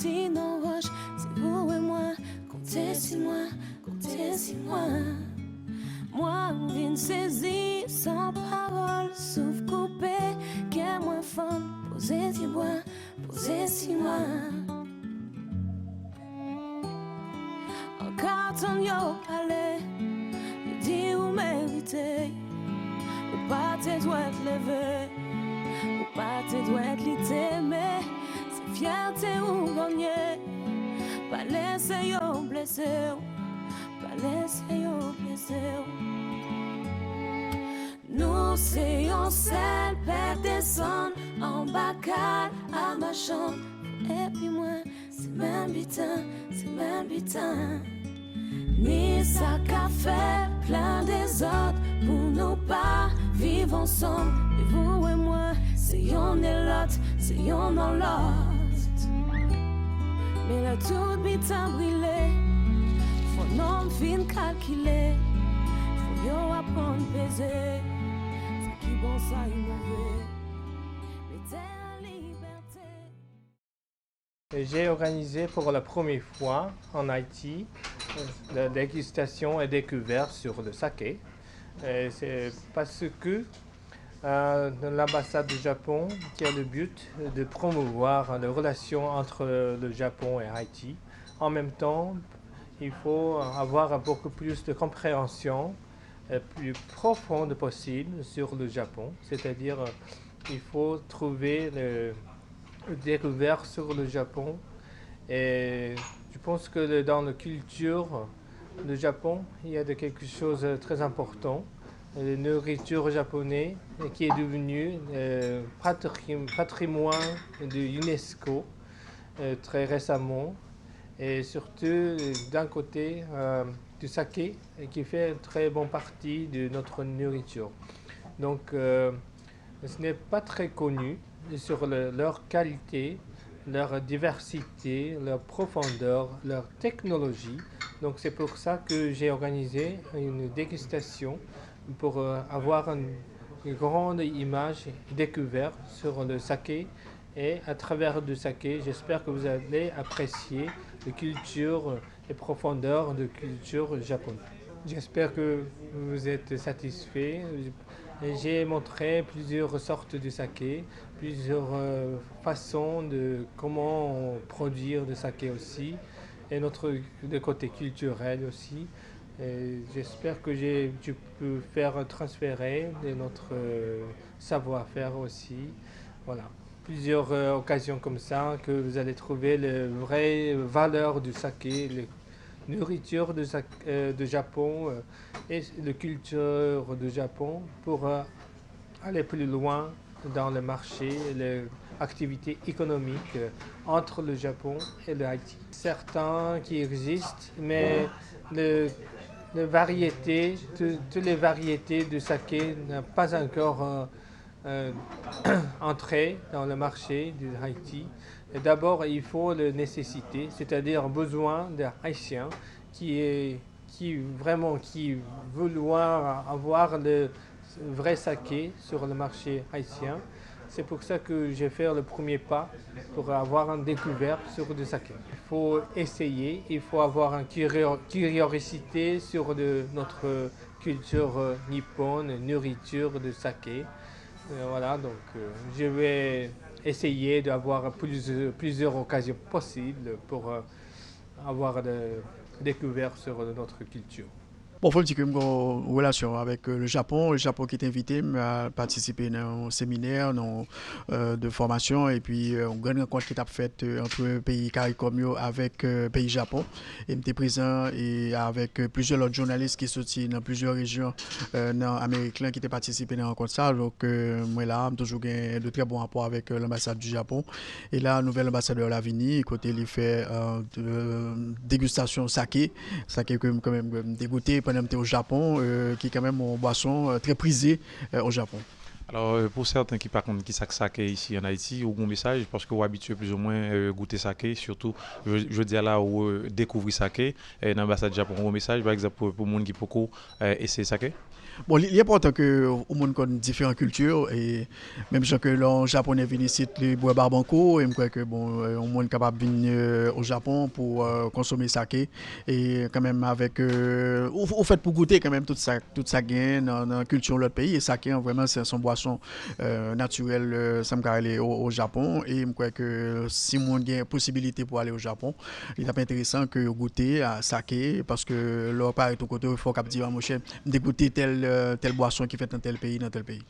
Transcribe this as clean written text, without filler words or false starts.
petit non roche, c'est vous et moi, comptez si moi, comptez si moi. Moi, vine saisi, sans parole, souffle coupé, qu'est moins fun, posez si moi, posez si moi. En carton yo palais, il dit ou mérité, ou pas te doit te lever, ou pas te doit te mais c'est fierté ou gagner, pas laisser yo blessé, pas laisser yo blessé. Nous c'est en selle, père descend en bacade à ma chambre, et puis moi c'est même butin, c'est même butin. Ni ça qu'a fait plein des autres pour nous pas vivre ensemble. Mais vous et moi, c'est yon et l'autre, c'est yon dans l'autre. Mais là tout vite a brûlé, faut non fin calculer, faut yo apprendre baiser, c'est qui bon ça y mauvais, mais t'es la liberté. J'ai organisé pour la première fois en Haïti la dégustation et découverte sur le saké. C'est parce que l'ambassade du Japon qui a le but de promouvoir les relations entre le Japon et Haïti. En même temps, il faut avoir beaucoup plus de compréhension plus profonde possible sur le Japon. C'est-à-dire, il faut trouver découvert sur le Japon. Et je pense que dans la culture du Japon, il y a quelque chose de très important. La nourriture japonaise qui est devenue patrimoine de l'UNESCO très récemment. Et surtout d'un côté du saké qui fait une très bonne partie de notre nourriture. Donc ce n'est pas très connu sur leur qualité, leur diversité, leur profondeur, leur technologie. Donc c'est pour ça que j'ai organisé une dégustation pour avoir une grande image découverte sur le saké. Et à travers le saké, j'espère que vous allez apprécier la culture et profondeur de culture japonaise. J'espère que vous êtes satisfait. J'ai montré plusieurs sortes de saké, plusieurs façons de comment produire le saké aussi, et le côté culturel aussi. J'espère que je peux faire transférer de notre savoir-faire aussi. Voilà. Plusieurs occasions comme ça que vous allez trouver les vraies valeurs du saké, les nourriture de Japon et la culture du Japon pour aller plus loin dans le marché et les activités économiques entre le Japon et l'Haïti. Certains qui existent, mais toutes les variétés de saké n'ont pas encore entré dans le marché de Haïti. D'abord, il faut la nécessité, c'est-à-dire besoin des Haïtiens qui vouloir avoir le vrai saké sur le marché haïtien. C'est pour ça que j'ai fait le premier pas pour avoir une découverte sur le saké. Il faut essayer, il faut avoir une curiosité sur notre culture nippone, nourriture de saké. Voilà, donc je vais essayer d'avoir plusieurs occasions possibles pour avoir des découvertes sur notre culture. Bon, il faut dire que j'ai une relation avec le Japon qui est invité à participer à un séminaire de formation et puis une grande rencontre qui est faite entre pays CARICOM avec le pays Japon. Et j'étais présent et avec plusieurs autres journalistes qui sont sortis dans plusieurs régions américaines qui étaient participés à la rencontre. Donc, moi là, j'ai toujours eu de très bons rapports avec l'ambassade du Japon. Et là, le nouvel ambassadeur Lavini, côté, il fait dégustation saké que quand même dégoûté pendant que au Japon, qui est quand même une boisson très prisée au Japon. Alors, pour certains qui par contre qui saké ici en Haïti, ou un message, parce que vous habituez plus ou moins goûter saké, surtout, je dis là où découvrir saké, dans l'ambassade du Japon, un message, par exemple, pour les gens qui beaucoup essayer saké. Bon, il est important que au monde connaisse différentes cultures et même gens que les Japonais viennent ici les bois barbanco et je crois que bon on monde capable de venir au Japon pour consommer saké et quand même avec au fait pour goûter quand même tout ça gagne dans la culture de l'autre pays et saké vraiment c'est son boisson naturelle ça me aller au Japon et je crois que si on a possibilité pour aller au Japon, il est intéressant que goûter à saké parce que là pareil tout côté il faut cap dire mon cher d'écouter telle boisson qui fait dans tel pays.